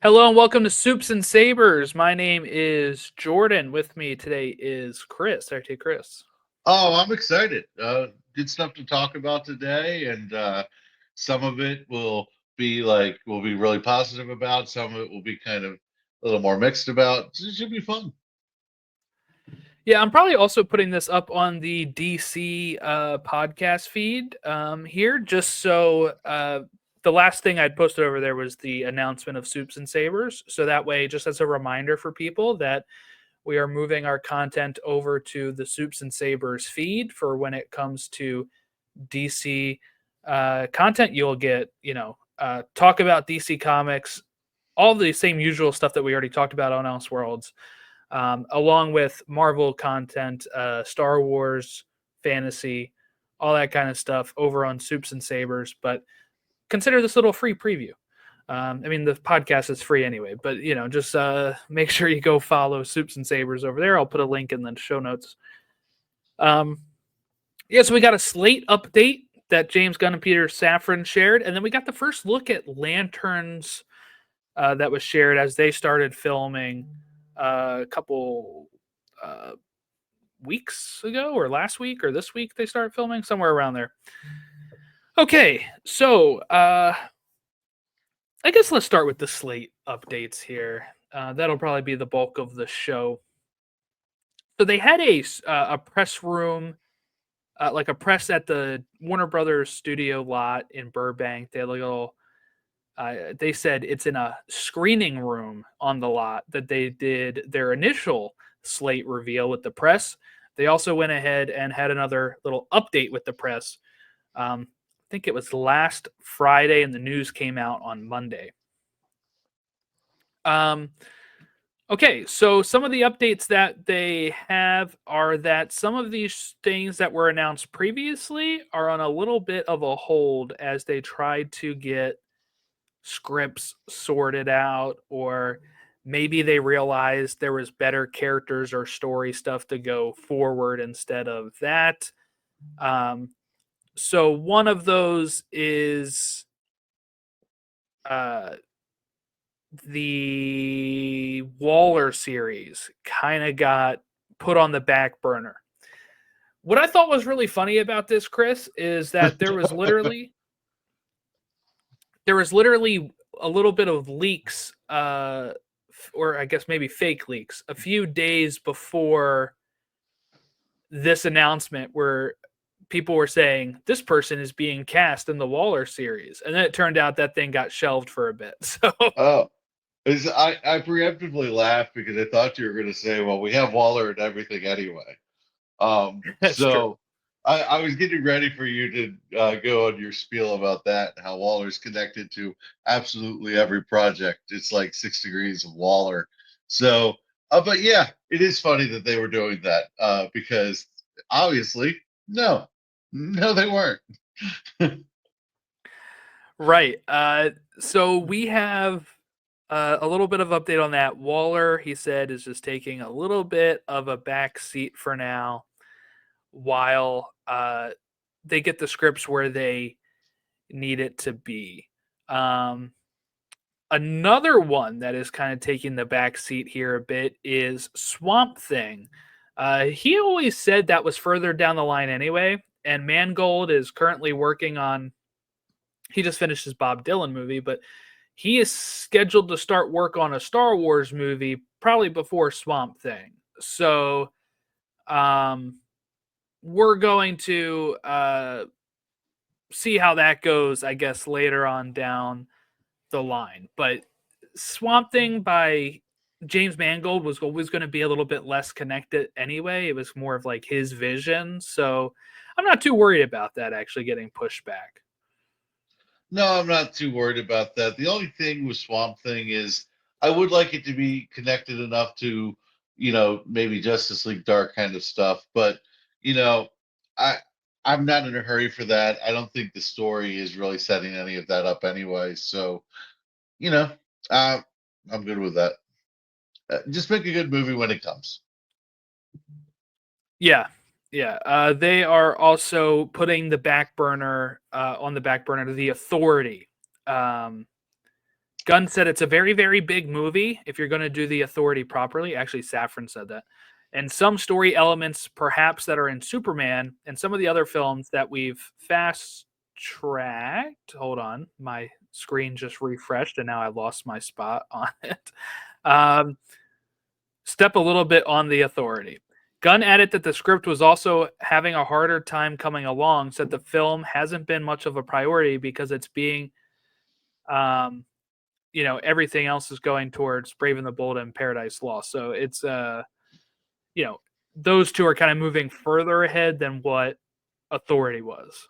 Hello and welcome to Soups and Sabers. My name is Jordan. With me today is Chris. RT Chris. Oh, I'm excited. Good stuff to talk about today, and some of it will be really positive about. Some of it will be kind of a little more mixed about. It should be fun. Yeah, I'm probably also putting this up on the DC podcast feed here, just so the last thing I'd posted over there was the announcement of Soups and Sabers. So that way, just as a reminder for people that we are moving our content over to the Soups and Sabers feed for when it comes to DC content. You'll get, talk about DC Comics, all the same usual stuff that we already talked about on Elseworlds, along with Marvel content, Star Wars, fantasy, all that kind of stuff over on Soups and Sabers. But consider this little free preview. I mean, the podcast is free anyway, but just make sure you go follow Soups and Sabers over there. I'll put a link in the show notes. Um, yeah, so we got a Slate update that James Gunn and Peter Safran shared, and then we got the first look at Lanterns that was shared as they started filming a couple uh, weeks ago, or last week, or this week they started filming, somewhere around there. Okay, so I guess let's start with the Slate updates here. That'll probably be the bulk of the show. So they had a press room, like a press at the Warner Brothers studio lot in Burbank. They had a little. They said it's in a screening room on the lot that they did their initial Slate reveal with the press. They also went ahead and had another little update with the press. I think it was last Friday, and the news came out on Monday. Um, okay, so some of the updates that they have are that some of these things that were announced previously are on a little bit of a hold as they tried to get scripts sorted out, or maybe they realized there was better characters or story stuff to go forward instead of that. Um, so one of those is uh, the Waller series kind of got put on the back burner. What I thought was really funny about this, Chris, is that there was literally a little bit of leaks, or I guess maybe fake leaks, a few days before this announcement, where people were saying this person is being cast in the Waller series, and then it turned out that thing got shelved for a bit. So Oh, I preemptively laughed because I thought you were going to say, "Well, we have Waller and everything anyway." that's true. So I was getting ready for you to go on your spiel about that, how Waller's connected to absolutely every project. It's like 6 degrees of Waller. So, but yeah, it is funny that they were doing that because obviously, no, they weren't. Right. So we have a little bit of update on that. Waller, he said, is just taking a little bit of a back seat for now while they get the scripts where they need it to be. Um, Another one that is kind of taking the back seat here a bit is Swamp Thing. He always said that was further down the line anyway, and Mangold is currently working on. He just finished his Bob Dylan movie, but he is scheduled to start work on a Star Wars movie probably before Swamp Thing. So, um, we're going to see how that goes, I guess, later on down the line. But Swamp Thing by James Mangold was always going to be a little bit less connected anyway. It was more of like his vision. So I'm not too worried about that actually getting pushed back. No, I'm not too worried about that. The only thing with Swamp Thing is I would like it to be connected enough to, maybe Justice League Dark kind of stuff. But, you know, I I'm not in a hurry for that. I don't think the story is really setting any of that up anyway. So, you know, uh, I'm good with that. Just make a good movie when it comes. Yeah. Yeah. They are also putting the back burner on the back burner to the Authority. Um, Gunn said it's a very, very big movie if you're going to do the Authority properly. Actually, Safran said that. And some story elements, perhaps, that are in Superman and some of the other films that we've fast tracked. Hold on. My screen just refreshed and now I lost my spot on it. Step a little bit on the Authority. Gunn added that the script was also having a harder time coming along, said the film hasn't been much of a priority because it's being everything else is going towards Brave and the Bold and Paradise Lost. So it's those two are kind of moving further ahead than what Authority was.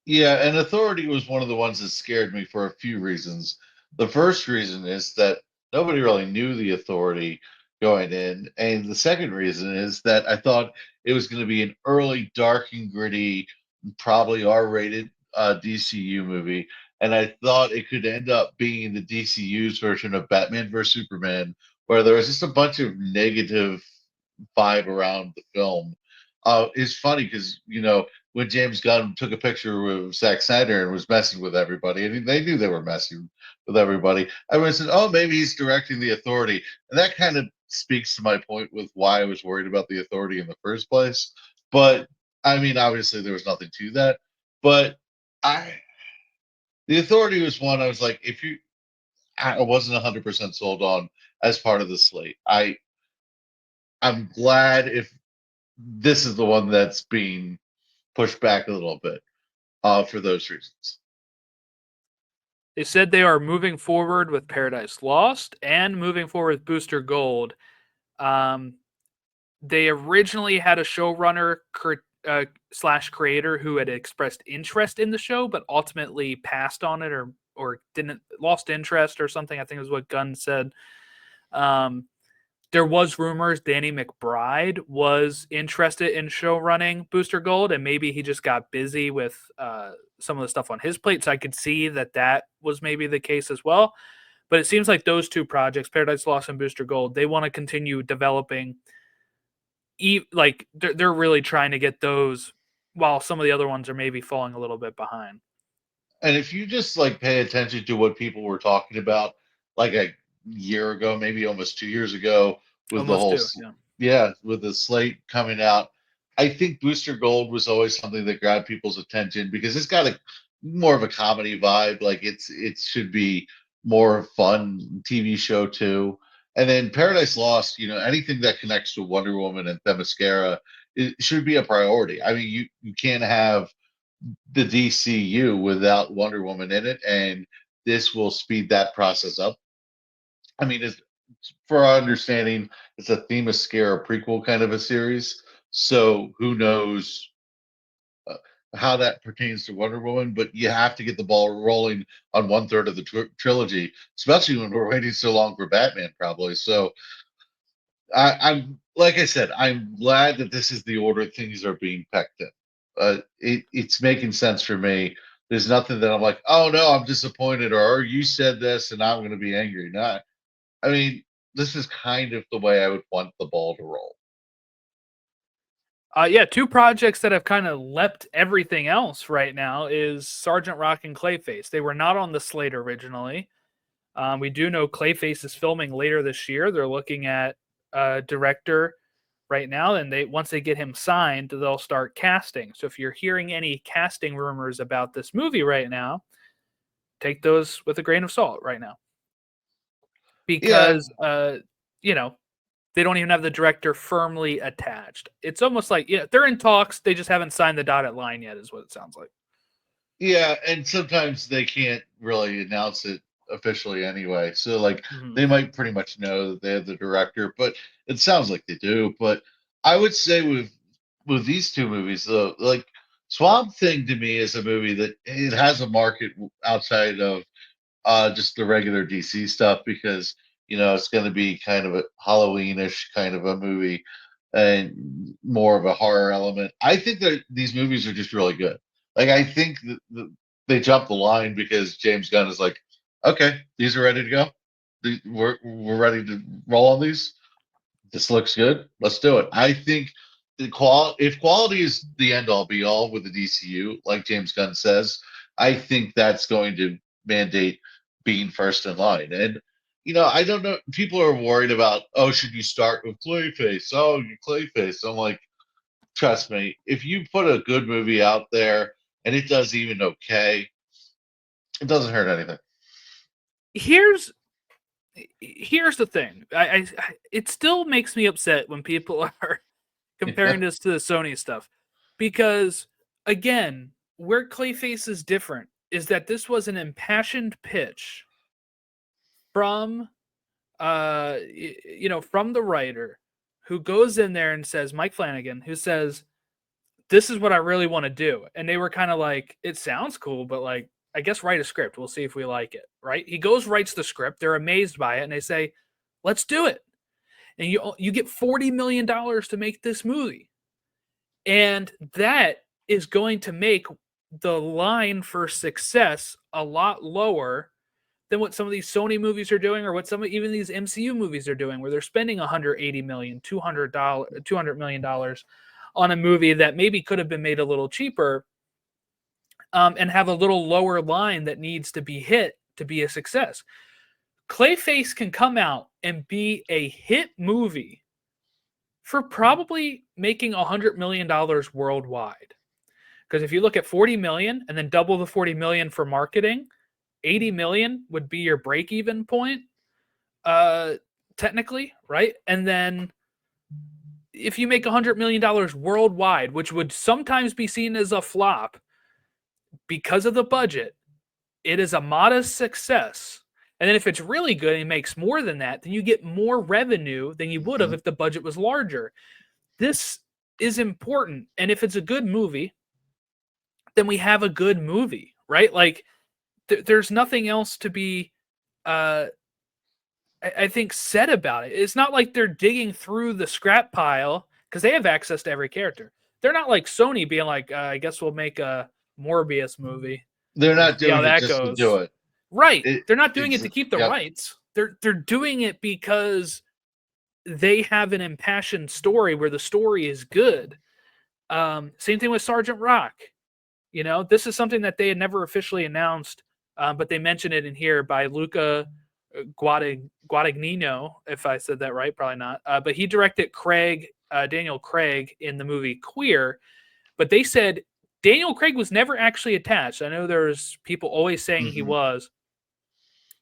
Yeah, and Authority was one of the ones that scared me for a few reasons. The first reason is that nobody really knew the Authority going in, and the second reason is that I thought it was going to be an early, dark and gritty, probably R-rated DCU movie, and I thought it could end up being the DCU's version of Batman vs Superman, where there was just a bunch of negative vibe around the film. It's funny because when James Gunn took a picture with Zack Snyder and was messing with everybody, and they knew they were messing with everybody, everyone said, "Oh, maybe he's directing the Authority," and that kind of speaks to my point with why I was worried about the Authority in the first place. But I mean, obviously, there was nothing to that. But I, the Authority was one I was like, I wasn't 100% sold on as part of the slate. I'm glad if this is the one that's being pushed back a little bit for those reasons. They said they are moving forward with Paradise Lost and moving forward with Booster Gold. They originally had a showrunner slash creator who had expressed interest in the show, but ultimately passed on it or didn't lost interest or something. I think is what Gunn said. There was rumors Danny McBride was interested in show running Booster Gold, and maybe he just got busy with some of the stuff on his plate. So I could see that was maybe the case as well. But it seems like those two projects, Paradise Lost and Booster Gold, they want to continue developing. Like they're really trying to get those, while some of the other ones are maybe falling a little bit behind. And if you just like pay attention to what people were talking about, like a year ago, maybe almost 2 years ago, with the Almost whole, two, yeah. yeah, with the slate coming out, I think Booster Gold was always something that grabbed people's attention because it's got a more of a comedy vibe. Like it should be more fun TV show too. And then Paradise Lost, anything that connects to Wonder Woman and Themyscira, it should be a priority. I mean, you can't have the DCU without Wonder Woman in it, and this will speed that process up. I mean, for our understanding, it's a Themyscira prequel kind of a series, so who knows uh, how that pertains to Wonder Woman? But you have to get the ball rolling on one third of the trilogy, especially when we're waiting so long for Batman, probably. So I'm like I said, I'm glad that this is the order things are being pecked in. It's making sense for me. There's nothing that I'm like, oh no, I'm disappointed, or you said this and I'm going to be angry. Not, I mean, this is kind of the way I would want the ball to roll. Yeah, two projects that have kind of leapt everything else right now is Sergeant Rock and Clayface. They were not on the slate originally. We do know Clayface is filming later this year. They're looking at a director right now, and once they get him signed, they'll start casting. So if you're hearing any casting rumors about this movie right now, take those with a grain of salt right now, Yeah, because they don't even have the director firmly attached. It's almost like they're in talks. They just haven't signed the dotted line yet, is what it sounds like. yeah, and sometimes they can't really announce it officially anyway. So like Mm-hmm. they might pretty much know that they have the director, but it sounds like they do. But I would say with these two movies, though, like Swamp Thing to me is a movie that it has a market outside of just the regular DC stuff because it's going to be kind of a Halloweenish kind of a movie and more of a horror element. I think that these movies are just really good. Like I think that they jumped the line because James Gunn is like, okay, these are ready to go. We're ready to roll on these. This looks good. Let's do it. I think if quality is the end all be all with the DCU, like James Gunn says, I think that's going to mandate being first in line. And I don't know. People are worried about, oh, should you start with Clayface? Oh, you Clayface. I'm like, trust me, if you put a good movie out there and it does even okay, it doesn't hurt anything. Here's the thing. It still makes me upset when people are comparing this to the Sony stuff, because again, where Clayface is different is that this was an impassioned pitch from from the writer, who goes in there and says, Mike Flanagan, who says, this is what I really want to do. And they were kind of like, it sounds cool, but like, I guess write a script. We'll see if we like it. Right. He goes, writes the script. They're amazed by it. And they say, let's do it. And you get $40 million to make this movie. And that is going to make the line for success a lot lower than what some of these Sony movies are doing, or what some of even these MCU movies are doing, where they're spending 180 million, $200 million on a movie that maybe could have been made a little cheaper, and have a little lower line that needs to be hit to be a success. Clayface can come out and be a hit movie for probably making $100 million worldwide. Because if you look at 40 million and then double the 40 million for marketing, 80 million would be your break-even point, technically, right? And then if you make $100 million worldwide, which would sometimes be seen as a flop because of the budget, it is a modest success. And then if it's really good and makes more than that, then you get more revenue than you would have if the budget was larger. This is important. And if it's a good movie, then we have a good movie, right? Like, there's nothing else to be, I think, said about it. It's not like they're digging through the scrap pile, because they have access to every character. They're not like Sony being like, I guess we'll make a Morbius movie. They're not See how doing it that just to goes. do it. Right. They're not doing it to keep the yep. rights. They're doing it because they have an impassioned story where the story is good. Same thing with Sergeant Rock. This is something that they had never officially announced, but they mentioned it in here by Luca Guadagnino, if I said that right, probably not. But he directed Daniel Craig in the movie Queer. But they said Daniel Craig was never actually attached. I know there's people always saying he was.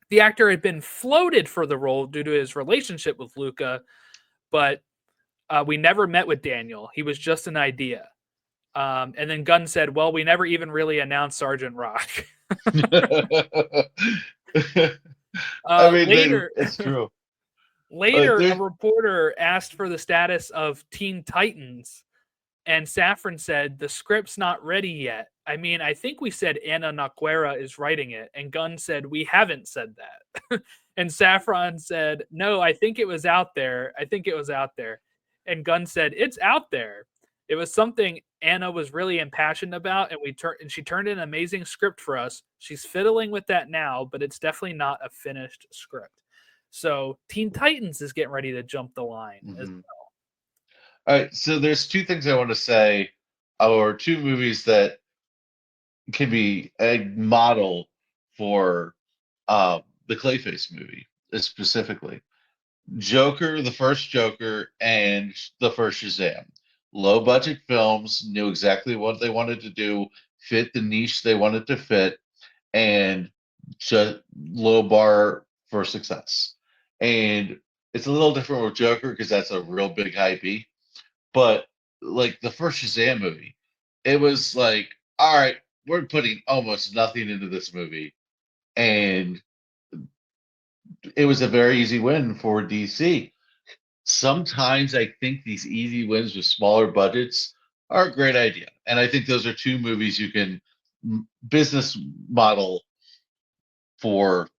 The actor had been floated for the role due to his relationship with Luca, but we never met with Daniel. He was just an idea. And then Gunn said, well, we never even really announced Sergeant Rock. I mean, later, it's true. Later, a reporter asked for the status of Teen Titans, and Safran said, the script's not ready yet. I mean, I think we said Anna Naquera is writing it, and Gunn said, we haven't said that. And Safran said, no, I think it was out there. And Gunn said, it's out there. It was something Anna was really impassioned about, and she turned in an amazing script for us. She's fiddling with that now, but it's definitely not a finished script. So Teen Titans is getting ready to jump the line as well. All right, so there's two things I want to say, or two movies that can be a model for the Clayface movie, specifically. Joker, the first Joker, and the first Shazam. Low budget films, knew exactly what they wanted to do, fit the niche they wanted to fit, and just low bar for success. And it's a little different with Joker because that's a real big IP. But like the first Shazam movie, it was like, all right, we're putting almost nothing into this movie. And it was a very easy win for DC. Sometimes I think these easy wins with smaller budgets are a great idea. And I think those are two movies you can business model for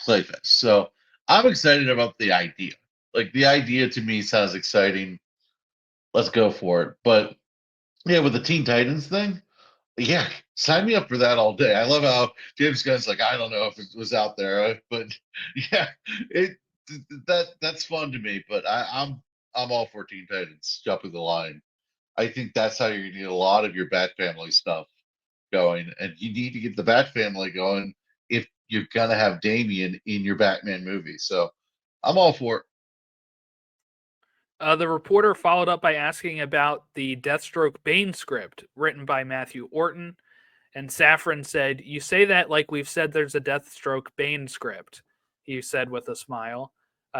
Clayface. So I'm excited about the idea. Like the idea to me sounds exciting. Let's go for it. But yeah, with the Teen Titans thing, yeah, sign me up for that all day. I love how James Gunn's like, I don't know if it was out there, but yeah, it that's fun to me. But I'm all for Teen Titans jumping the line. I think that's how you're gonna get a lot of your Bat Family stuff going, and you need to get the Bat Family going if you're gonna have Damian in your Batman movie. So I'm all for it. The reporter followed up by asking about the Deathstroke Bane script written by Matthew Orton, and Safran said, "You say that like we've said there's a Deathstroke Bane script," he said with a smile.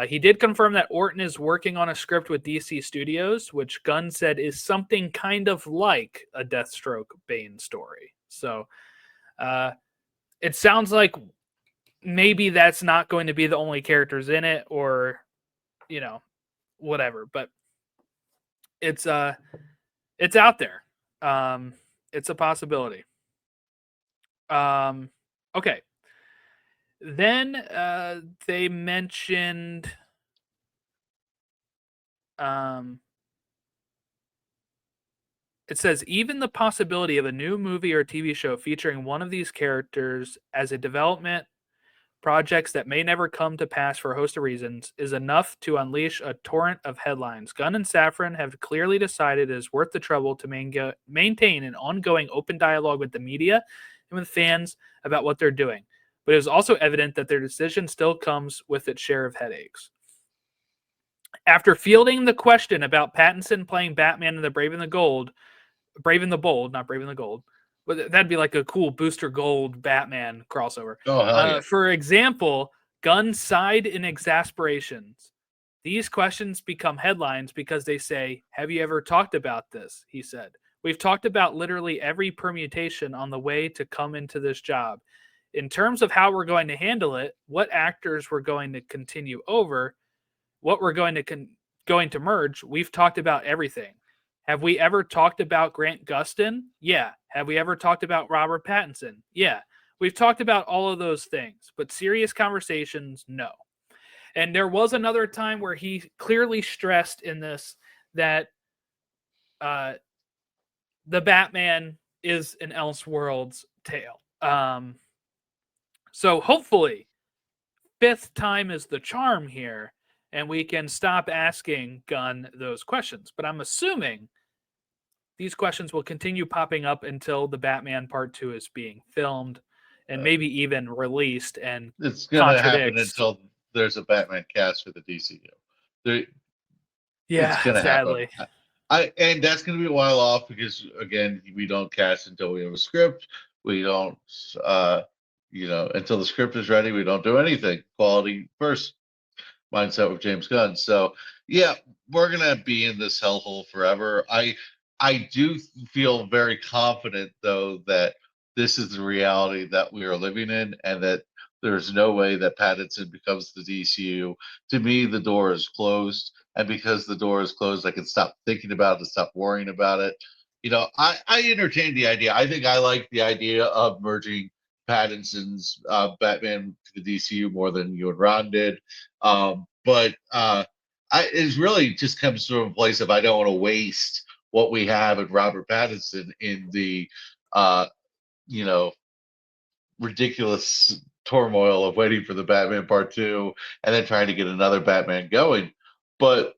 He did confirm that Orton is working on a script with DC Studios, which Gunn said is something kind of like a Deathstroke Bane story. So it sounds like maybe that's not going to be the only characters in it, or, you know, whatever. But it's out there. It's a possibility. Okay. Then they mentioned it says even the possibility of a new movie or TV show featuring one of these characters as a development projects that may never come to pass for a host of reasons is enough to unleash a torrent of headlines. Gunn and Safran have clearly decided it is worth the trouble to maintain an ongoing open dialogue with the media and with fans about what they're doing. But it is also evident that their decision still comes with its share of headaches. After fielding the question about Pattinson playing Batman in the Brave and the Bold, not Brave and the Gold, but that'd be like a cool Booster Gold Batman crossover. Oh, hell yeah. For example, Gunn sighed in exasperations. These questions become headlines because they say, "Have you ever talked about this?" He said. "We've talked about literally every permutation on the way to come into this job. In terms of how we're going to handle it, what actors we're going to continue over, what we're going to merge, we've talked about everything. Have we ever talked about Grant Gustin? Yeah. Have we ever talked about Robert Pattinson? Yeah. We've talked about all of those things, but serious conversations, no." And there was another time where he clearly stressed in this that the Batman is an Elseworlds tale. So hopefully, fifth time is the charm here, and we can stop asking Gunn those questions. But I'm assuming these questions will continue popping up until the Batman Part 2 is being filmed and maybe even released and it's going to happen contradicts. until there's a Batman cast for the DCU. Yeah, it's going to sadly. happen. And that's going to be a while off because, again, we don't cast until we have a script. We don't, until the script is ready, we don't do anything. Quality first mindset with James Gunn. So, yeah, we're going to be in this hellhole forever. I do feel very confident, though, that this is the reality that we are living in and that there's no way that Pattinson becomes the DCU. To me, the door is closed. And because the door is closed, I can stop thinking about it, stop worrying about it. I entertain the idea. I think I like the idea of merging Pattinson's Batman to the DCU more than you and Ron did. But it really just comes from a place of I don't want to waste what we have in Robert Pattinson in the, ridiculous turmoil of waiting for the Batman Part 2 and then trying to get another Batman going. But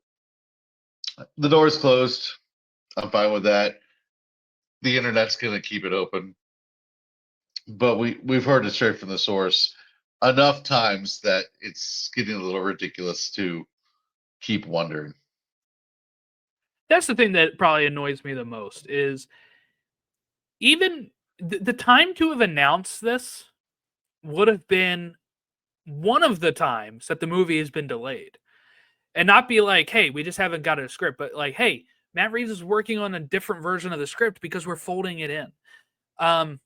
the door's closed. I'm fine with that. The internet's going to keep it open. But we've heard it straight from the source enough times that it's getting a little ridiculous to keep wondering. That's the thing that probably annoys me the most is even the time to have announced this would have been one of the times that the movie has been delayed, and not be like, "Hey, we just haven't got a script," but like, "Hey, Matt Reeves is working on a different version of the script because we're folding it in."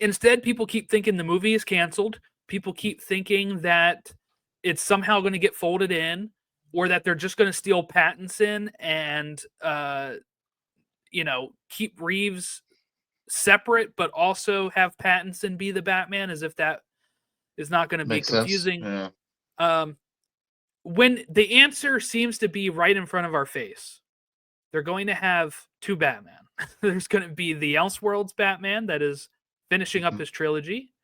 Instead, people keep thinking the movie is canceled. People keep thinking that it's somehow going to get folded in, or that they're just going to steal Pattinson and keep Reeves separate, but also have Pattinson be the Batman, as if that is not going to be confusing. Yeah. When the answer seems to be right in front of our face, they're going to have two Batman. There's going to be the Elseworlds Batman that is finishing up his trilogy,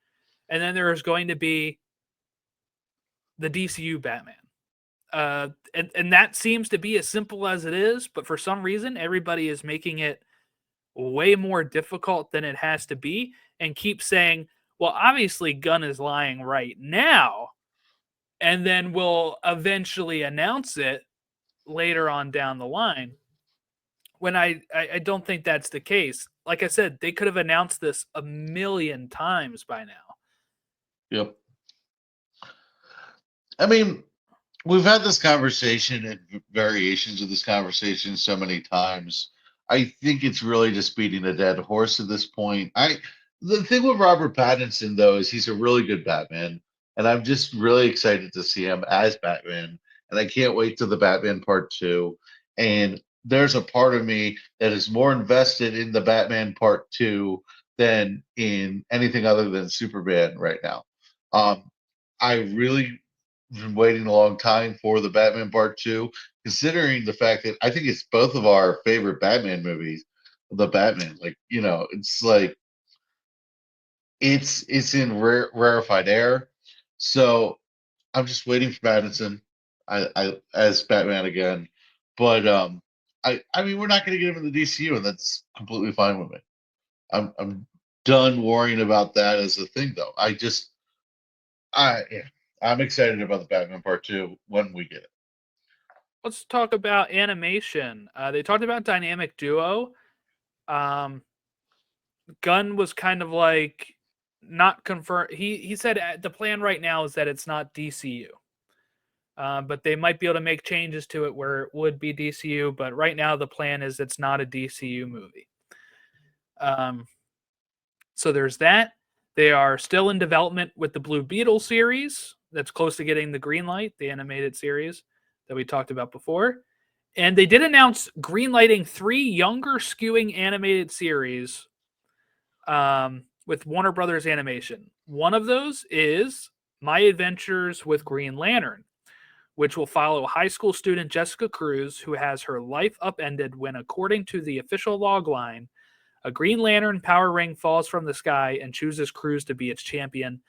and then there is going to be the DCU Batman. And that seems to be as simple as it is, but for some reason, everybody is making it way more difficult than it has to be and keep saying, Well, obviously, Gunn is lying right now, and then we'll eventually announce it later on down the line. When I don't think that's the case. Like I said, they could have announced this a million times by now. Yep. I mean, we've had this conversation and variations of this conversation so many times. I think it's really just beating a dead horse at this point. The thing with Robert Pattinson though is he's a really good Batman, and I'm just really excited to see him as Batman. And I can't wait to the Batman Part 2. And there's a part of me that is more invested in the Batman Part 2 than in anything other than Superman right now. I really been waiting a long time for the Batman Part 2, considering the fact that I think it's both of our favorite Batman movies. The Batman, like, it's like it's in rarefied air. So I'm just waiting for Pattinson, I as Batman again. But I mean we're not going to get him in the DCU, and that's completely fine with me. I'm done worrying about that as a thing, though. Yeah, I'm excited about the Batman Part 2 when we get it. Let's talk about animation. They talked about dynamic duo. Gunn was kind of like not confirmed. He said the plan right now is that it's not DCU, but they might be able to make changes to it where it would be DCU. But right now the plan is it's not a DCU movie. So there's that. They are still in development with the Blue Beetle series. That's close to getting the green light, the animated series that we talked about before. And they did announce greenlighting 3 younger skewing animated series with Warner Brothers Animation. One of those is My Adventures with Green Lantern, which will follow high school student Jessica Cruz, who has her life upended when, according to the official logline, a Green Lantern power ring falls from the sky and chooses Cruz to be its champion.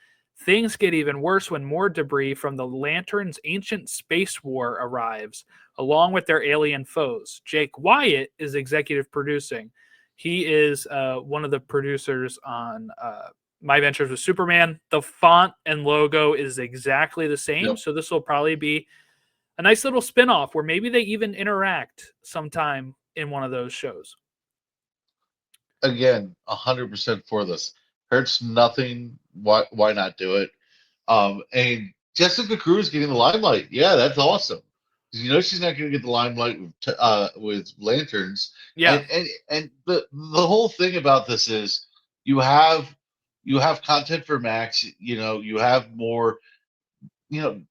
Things get even worse when more debris from the Lantern's ancient space war arrives, along with their alien foes. Jake Wyatt is executive producing. He is one of the producers on My Adventures with Superman. The font and logo is exactly the same, Yep. so this will probably be a nice little spin-off where maybe they even interact sometime in one of those shows. Again, 100% for this. Hurts nothing. Why not do it? And Jessica Cruz getting the limelight. Yeah, that's awesome. She's not going to get the limelight with Lanterns. Yeah. And the whole thing about this is you have content for Max. You have more. You know,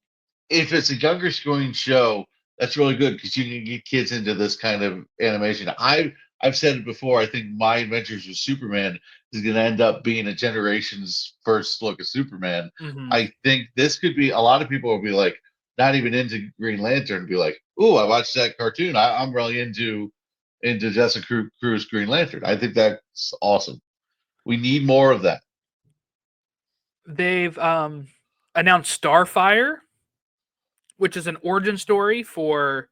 if it's a younger screen show, that's really good because you can get kids into this kind of animation. I've said it before. I think My Adventures with Superman is going to end up being a generation's first look at Superman. Mm-hmm. I think this could be a lot of people will be like not even into Green Lantern, be like, "Ooh, I watched that cartoon. I'm really into Jessica Cruz Green Lantern." I think that's awesome. We need more of that. They've announced Starfire, which is an origin story for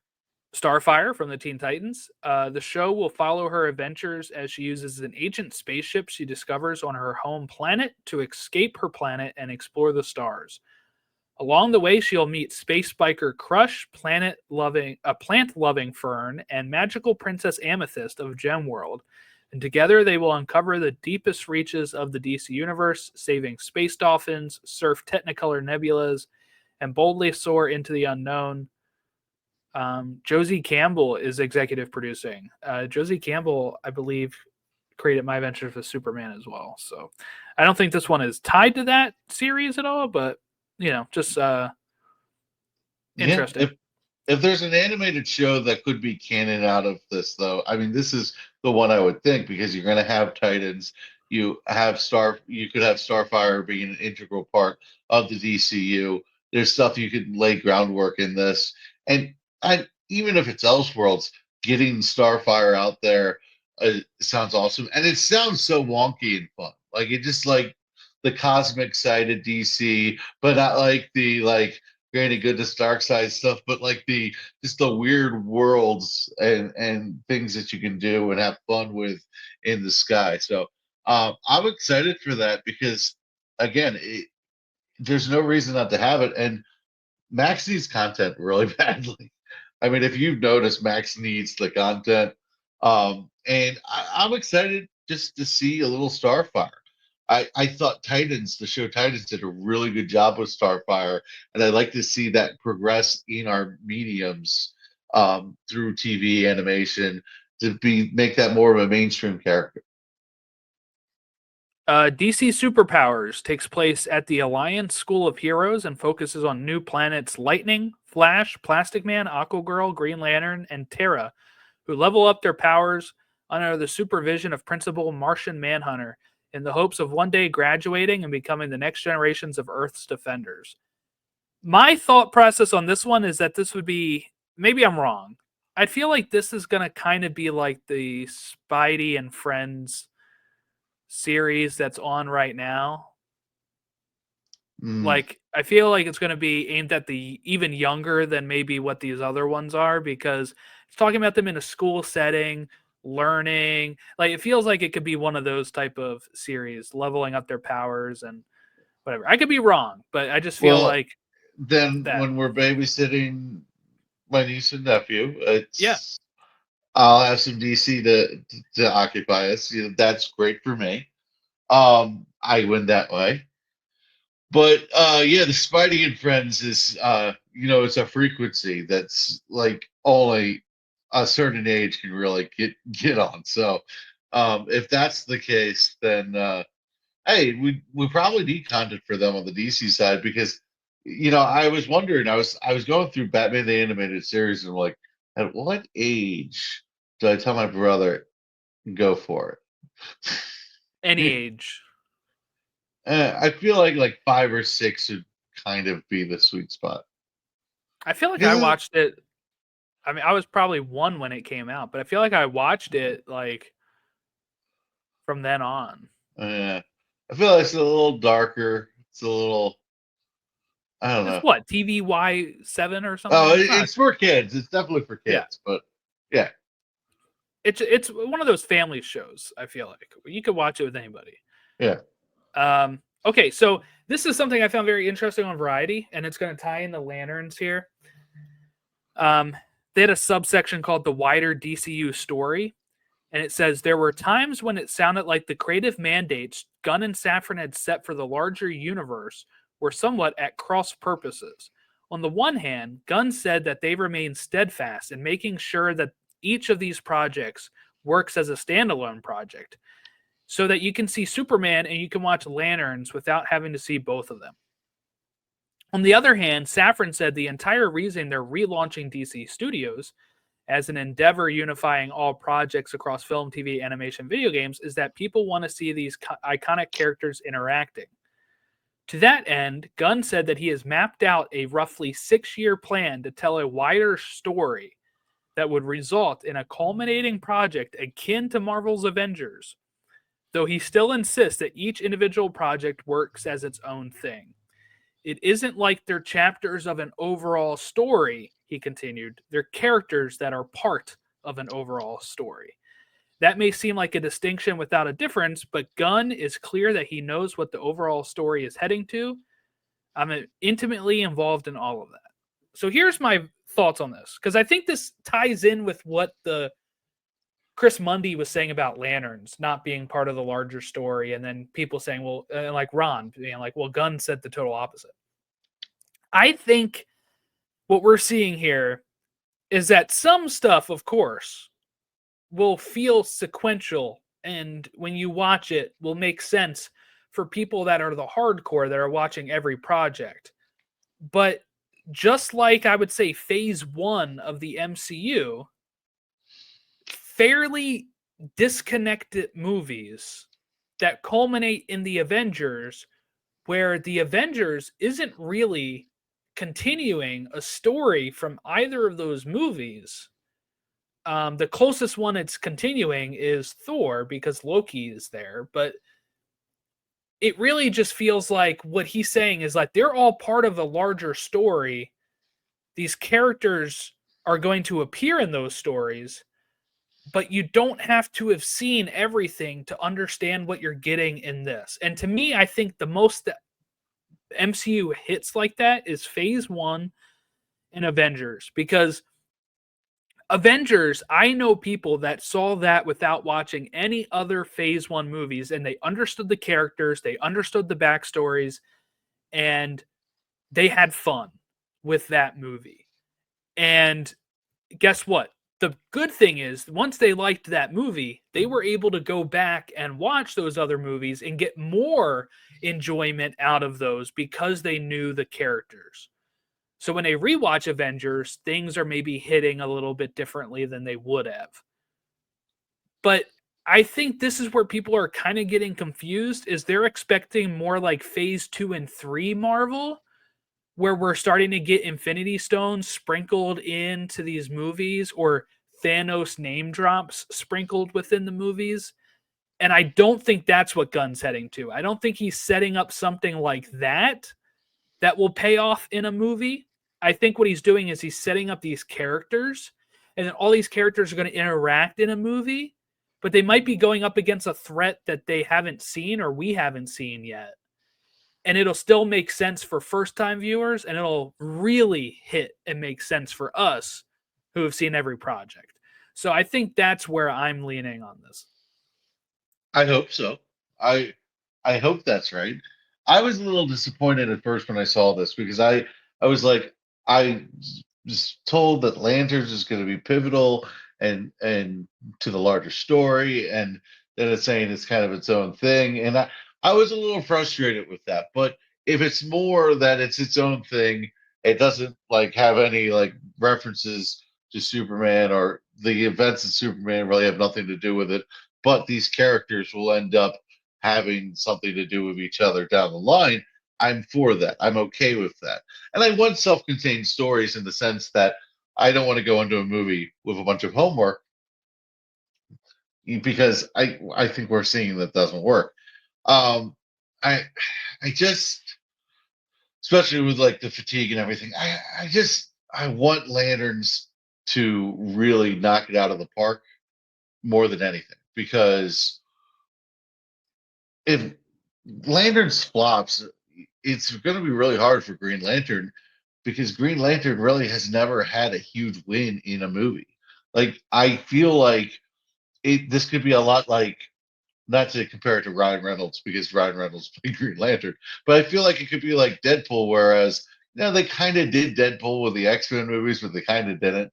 Starfire from the Teen Titans. The show will follow her adventures as she uses an ancient spaceship she discovers on her home planet to escape her planet and explore the stars. Along the way, she'll meet space biker Crush, plant-loving Fern, and magical Princess Amethyst of Gemworld. And together they will uncover the deepest reaches of the DC universe, saving space dolphins, surf technicolor nebulas, and boldly soar into the unknown. Josie Campbell is executive producing. Josie Campbell, I believe, created My Adventures with Superman as well. So I don't think this one is tied to that series at all, but just interesting. Yeah, if there's an animated show that could be canon out of this, though, I mean, this is the one I would think because you're going to have Titans. You could have Starfire being an integral part of the DCU. There's stuff you could lay groundwork in this, and even if it's Elseworlds, getting Starfire out there sounds awesome, and it sounds so wonky and fun. Like it just like the cosmic side of DC, but not like the granted goodness dark side stuff, but like the just the weird worlds and things that you can do and have fun with in the sky. So I'm excited for that because again, there's no reason not to have it. And Max needs content really badly. I mean, if you've noticed, Max needs the content. And I'm excited just to see a little Starfire. I thought Titans, the show Titans, did a really good job with Starfire, and I'd like to see that progress in our mediums through TV animation to make that more of a mainstream character. DC Superpowers takes place at the Alliance School of Heroes and focuses on new planets Lightning, Flash, Plastic Man, Aquagirl, Green Lantern, and Terra, who level up their powers under the supervision of Principal Martian Manhunter in the hopes of one day graduating and becoming the next generations of Earth's defenders. My thought process on this one is that this would be, maybe I'm wrong. I feel like this is going to kind of be like the Spidey and Friends series that's on right now. Like, I feel like it's going to be aimed at the even younger than maybe what these other ones are, because it's talking about them in a school setting, learning. Like, it feels like it could be one of those type of series, leveling up their powers and whatever. I could be wrong, but I just feel like then that. When we're babysitting my niece and nephew, Yeah. I'll have some DC to occupy us. That's great for me. I win that way. But yeah, the Spidey and Friends is it's a frequency that's like only a certain age can really get on. So if that's the case, then hey, we probably need content for them on the DC side, because I was wondering, I was going through Batman the Animated Series, and I'm like, at what age do I tell my brother go for it? Any age. I feel like 5 or 6 would kind of be the sweet spot. I feel like I watched it. I mean, I was probably 1 when it came out, but I feel like I watched it like from then on. I feel like it's a little darker. It's a little, I don't know. It's what, TVY7 or something? Oh, it's for kids. It's definitely for kids. Yeah. But yeah, it's one of those family shows. I feel like you could watch it with anybody. Yeah. Okay, so this is something I found very interesting on Variety, and it's going to tie in the lanterns here. They had a subsection called the Wider DCU Story, and it says there were times when it sounded like the creative mandates Gunn and Safran had set for the larger universe were somewhat at cross purposes. On the one hand, Gunn said that they remain steadfast in making sure that each of these projects works as a standalone project, so that you can see Superman and you can watch Lanterns without having to see both of them. On the other hand, Safran said the entire reason they're relaunching DC Studios as an endeavor unifying all projects across film, TV, animation, video games is that people want to see these iconic characters interacting. To that end, Gunn said that he has mapped out a roughly 6-year plan to tell a wider story that would result in a culminating project akin to Marvel's Avengers, though he still insists that each individual project works as its own thing. It isn't like they're chapters of an overall story, he continued. They're characters that are part of an overall story. That may seem like a distinction without a difference, but Gunn is clear that he knows what the overall story is heading to. I'm intimately involved in all of that. So here's my thoughts on this, because I think this ties in with what the Chris Mundy was saying about Lanterns not being part of the larger story, and then people saying, well, like Ron being like, well, Gunn said the total opposite. I think what we're seeing here is that some stuff, of course, will feel sequential, and when you watch it, will make sense for people that are the hardcore that are watching every project. But just like I would say phase 1 of the MCU, fairly disconnected movies that culminate in the Avengers, where the Avengers isn't really continuing a story from either of those movies. The closest one it's continuing is Thor, because Loki is there, but it really just feels like what he's saying is like they're all part of a larger story. These characters are going to appear in those stories, but you don't have to have seen everything to understand what you're getting in this. And to me, I think the most that MCU hits like that is Phase 1 and Avengers, because Avengers, I know people that saw that without watching any other Phase 1 movies, and they understood the characters, they understood the backstories, and they had fun with that movie. And guess what? The good thing is, once they liked that movie, they were able to go back and watch those other movies and get more enjoyment out of those because they knew the characters. So when they rewatch Avengers, things are maybe hitting a little bit differently than they would have. But I think this is where people are kind of getting confused, is they're expecting more like Phase 2 and 3 Marvel, where we're starting to get Infinity Stones sprinkled into these movies, or Thanos name drops sprinkled within the movies. And I don't think that's what Gunn's heading to. I don't think he's setting up something like that will pay off in a movie. I think what he's doing is he's setting up these characters, and then all these characters are going to interact in a movie, but they might be going up against a threat that they haven't seen or we haven't seen yet. And it'll still make sense for first time viewers, and it'll really hit and make sense for us who have seen every project. So I think that's where I'm leaning on this. I hope so. I I hope that's right. I was a little disappointed at first when I saw this because I was like I was told that Lanterns is going to be pivotal and to the larger story, and then it's saying it's kind of its own thing, and I was a little frustrated with that. But if it's more that it's its own thing, it doesn't like have any like references to Superman, or the events of Superman really have nothing to do with it, but these characters will end up having something to do with each other down the line. I'm for that. I'm okay with that. And I want self contained stories in the sense that I don't want to go into a movie with a bunch of homework, because I think we're seeing that doesn't work. Um, I I just, especially with like the fatigue and everything, I want Lanterns to really knock it out of the park more than anything, because if Lanterns flops, it's going to be really hard for Green Lantern, because Green Lantern really has never had a huge win in a movie. Like I feel like this could be a lot like, not to compare it to Ryan Reynolds because Ryan Reynolds played Green Lantern, but I feel like it could be like Deadpool, whereas they kind of did Deadpool with the X-Men movies, but they kind of didn't,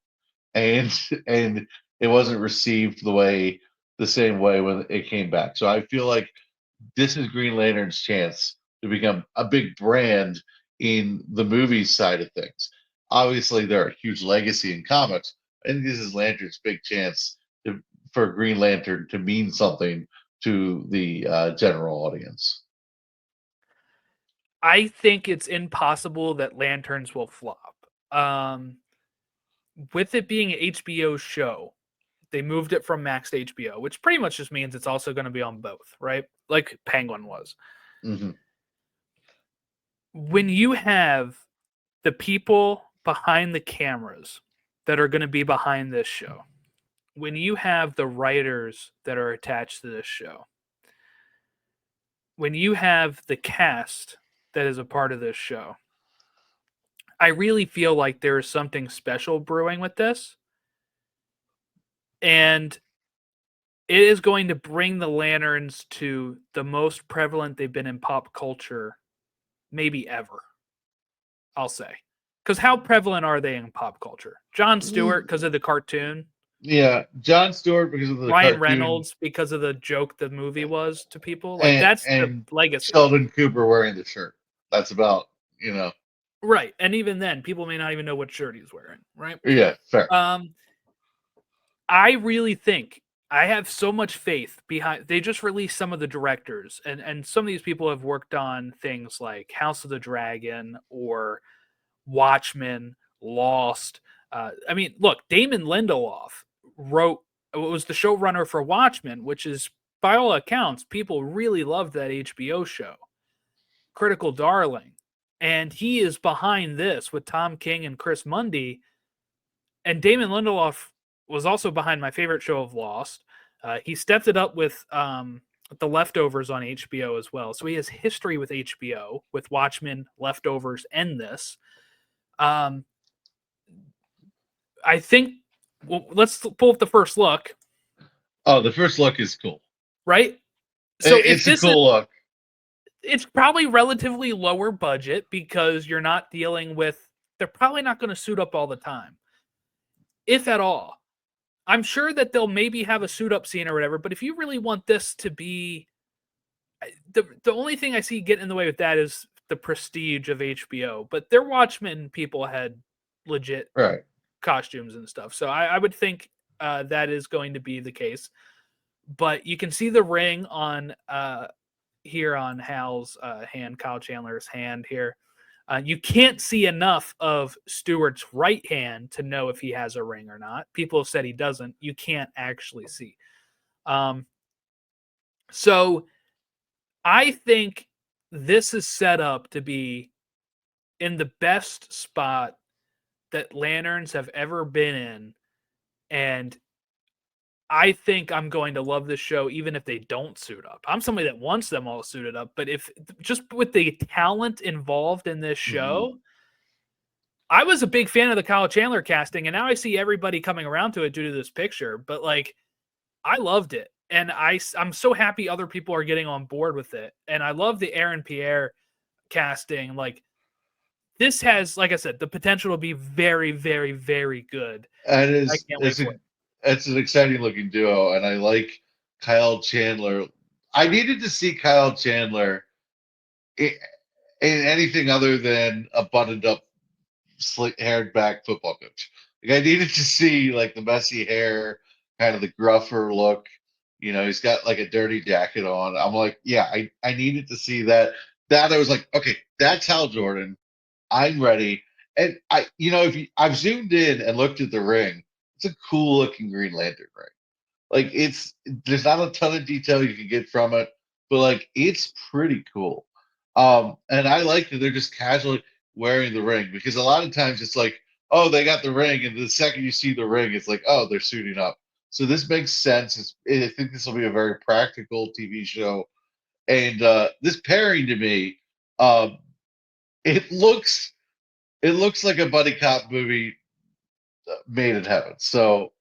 and and it wasn't received the same way when it came back. So I feel like this is Green Lantern's chance to become a big brand in the movie side of things. Obviously, they're a huge legacy in comics, and this is Lantern's big chance for Green Lantern to mean something to the general audience. I think it's impossible that Lanterns will flop. With it being an HBO show, they moved it from Max to HBO, which pretty much just means it's also going to be on both, right? Like Penguin was. Mm-hmm. When you have the people behind the cameras that are going to be behind this show, when you have the writers that are attached to this show, when you have the cast that is a part of this show, I really feel like there is something special brewing with this. And it is going to bring the lanterns to the most prevalent they've been in pop culture, maybe ever, I'll say. Because how prevalent are they in pop culture? Jon Stewart, because of the cartoon. Yeah, Jon Stewart because of the Ryan cartoon, Reynolds, because of the joke the movie was to people. Like, that's the and legacy. Sheldon Cooper wearing the shirt. That's about, Right. And even then, people may not even know what shirt he's wearing, right? Yeah, fair. I really think I have so much faith behind. They just released some of the directors, and some of these people have worked on things like House of the Dragon or Watchmen, Lost. I mean, look, Damon Lindelof was the showrunner for Watchmen, which is, by all accounts, people really loved that HBO show, critical darling, and he is behind this with Tom King and Chris Mundy. And Damon Lindelof was also behind my favorite show of Lost. He stepped it up with The Leftovers on HBO as well. So he has history with HBO, with Watchmen, Leftovers, and this. I think, well, let's pull up the first look. Oh, the first look is cool. Right? So it's a cool look. It's probably relatively lower budget because you're not dealing with, they're probably not going to suit up all the time, if at all. I'm sure that they'll maybe have a suit up scene or whatever, but if you really want this to be, the only thing I see getting in the way with that is the prestige of HBO. But their Watchmen people had legit right costumes and stuff, so I would think that is going to be the case. But you can see the ring on here on Hal's hand, Kyle Chandler's hand here. You can't see enough of Stewart's right hand to know if he has a ring or not. People have said he doesn't. You can't actually see. So I think this is set up to be in the best spot that Lanterns have ever been in. And I think I'm going to love this show, even if they don't suit up. I'm somebody that wants them all suited up, but if just with the talent involved in this show, I was a big fan of the Kyle Chandler casting, and now I see everybody coming around to it due to this picture. But like, I loved it, and I'm so happy other people are getting on board with it. And I love the Aaron Pierre casting. Like, this has, like I said, the potential to be very, very, very good. And I can't wait for it. It's an exciting looking duo, and I like Kyle Chandler. I needed to see Kyle Chandler in anything other than a buttoned up, slick haired back football coach. Like, I needed to see like the messy hair, kind of the gruffer look. You know, he's got like a dirty jacket on. I'm like, yeah, I needed to see that. That I was like, okay, that's Hal Jordan. I'm ready. And I've zoomed in and looked at the ring. It's a cool looking Green Lantern ring. Like, there's not a ton of detail you can get from it, but like, it's pretty cool. And I like that they're just casually wearing the ring, because a lot of times it's like, oh, they got the ring, and the second you see the ring, it's like, oh, they're suiting up. So this makes sense. I think this will be a very practical TV show, and this pairing to me, um, it looks like a buddy cop movie made in heaven. So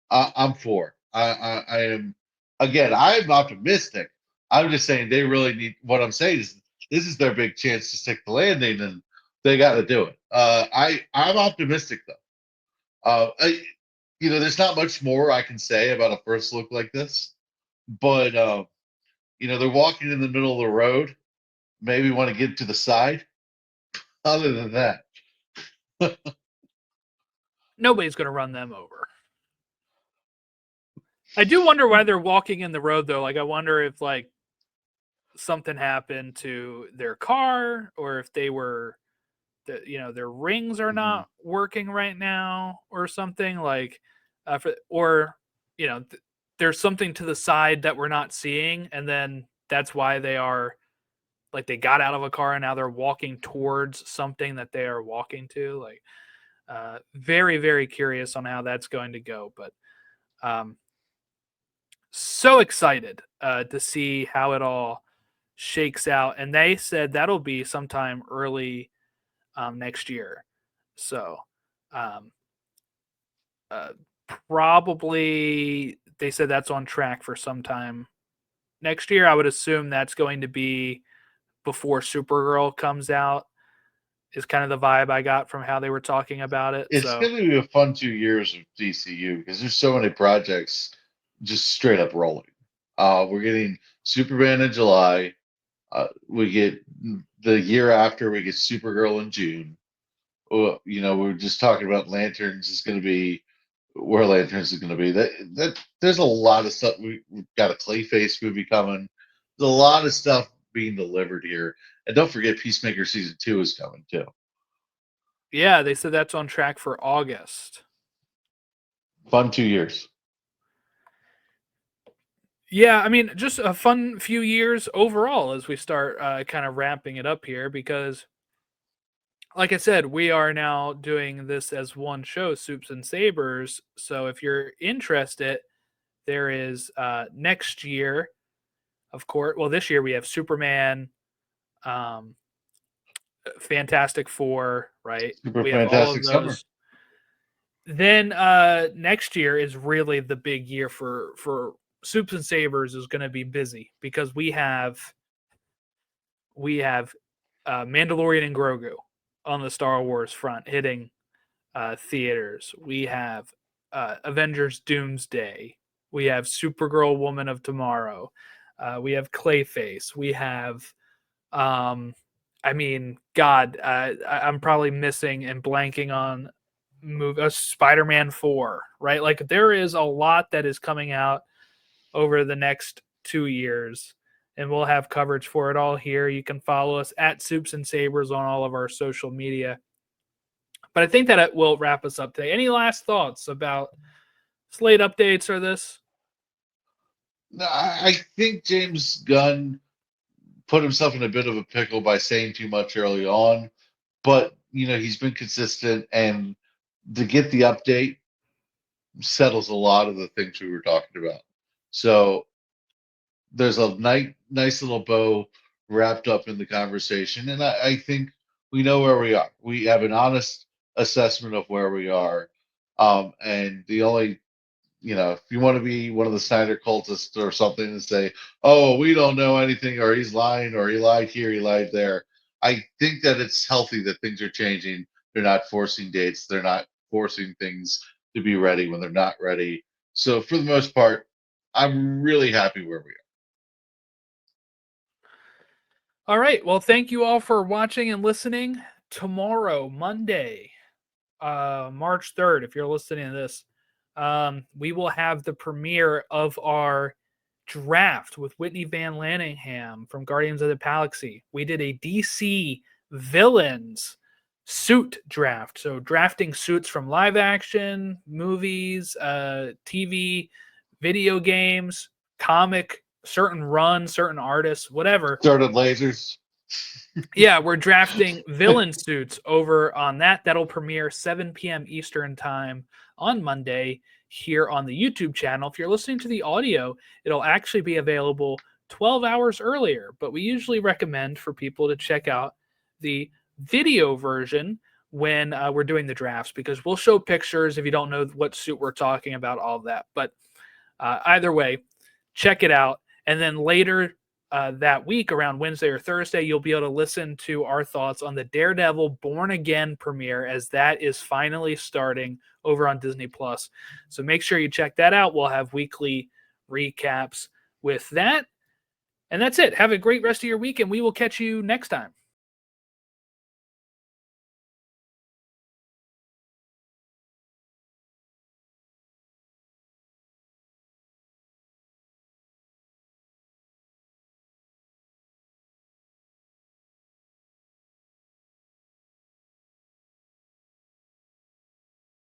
I'm for. I am, again. I'm optimistic. I'm just saying they really need. What I'm saying is this is their big chance to stick the landing, and they got to do it. I'm optimistic though. There's not much more I can say about a first look like this, but they're walking in the middle of the road. Maybe want to get to the side. Other than that, Nobody's going to run them over. I do wonder why they're walking in the road, though. Like, I wonder if like something happened to their car, or if they were, their rings are not working right now, or something like, there's something to the side that we're not seeing, and then that's why they are like, they got out of a car and now they're walking towards something that they are walking to. Like, very, very curious on how that's going to go, but so excited to see how it all shakes out. And they said that'll be sometime early next year. So probably they said that's on track for sometime next year. I would assume that's going to be before Supergirl comes out, is kind of the vibe I got from how they were talking about it. it's going to be a fun 2 years of DCU because there's so many projects just straight up rolling. We're getting Superman in July. We get the year after, we get Supergirl in June. We're just talking about Lanterns is going to be where Lanterns is going to be. That there's a lot of stuff. We've got a Clayface movie coming. There's a lot of stuff being delivered here, and don't forget Peacemaker season 2 is coming too. Yeah, they said that's on track for August. Fun 2 years. Yeah, I mean, just a fun few years overall as we start kind of wrapping it up here, because like I said, we are now doing this as one show, Soups and Sabers. So if you're interested, there is next year, of course. Well, this year we have Superman, um, Fantastic Four, right? Super We have all of fantastic summer. those. Then next year is really the big year for Soups and Sabers is going to be busy because we have Mandalorian and Grogu on the Star Wars front hitting theaters. We have Avengers Doomsday. We have Supergirl Woman of Tomorrow. We have Clayface. We have, I mean, God, I'm probably missing and blanking on Spider-Man 4, right? Like there is a lot that is coming out over the next 2 years, and we'll have coverage for it all here. You can follow us at Soups and Sabers on all of our social media. But I think that it will wrap us up today. Any last thoughts about Slate updates or this? No, I think James Gunn put himself in a bit of a pickle by saying too much early on, but he's been consistent, and to get the update settles a lot of the things we were talking about. So there's a nice little bow wrapped up in the conversation, and I think we know where we are. We have an honest assessment of where we are, and the only if you want to be one of the Snyder cultists or something and say, "Oh, we don't know anything," or he's lying, or he lied here, he lied there, I think that it's healthy that things are changing. They're not forcing dates. They're not forcing things to be ready when they're not ready. So for the most part, I'm really happy where we are. All right. Well, thank you all for watching and listening. Tomorrow, Monday, March 3rd, if you're listening to this, we will have the premiere of our draft with Whitney Van Lanningham from Guardians of the Galaxy. We did a DC villains suit draft. So drafting suits from live action, movies, TV, video games, comic, certain runs, certain artists, whatever. Started lasers. Yeah, we're drafting villain suits over on that. That'll premiere 7 p.m. Eastern time on Monday here on the YouTube channel. If you're listening to the audio, it'll actually be available 12 hours earlier, but we usually recommend for people to check out the video version when we're doing the drafts because we'll show pictures if you don't know what suit we're talking about, all of that. But either way, check it out. And then later that week, around Wednesday or Thursday, you'll be able to listen to our thoughts on the Daredevil Born Again premiere as that is finally starting over on Disney Plus. So make sure you check that out. We'll have weekly recaps with that. And that's it. Have a great rest of your week, and we will catch you next time.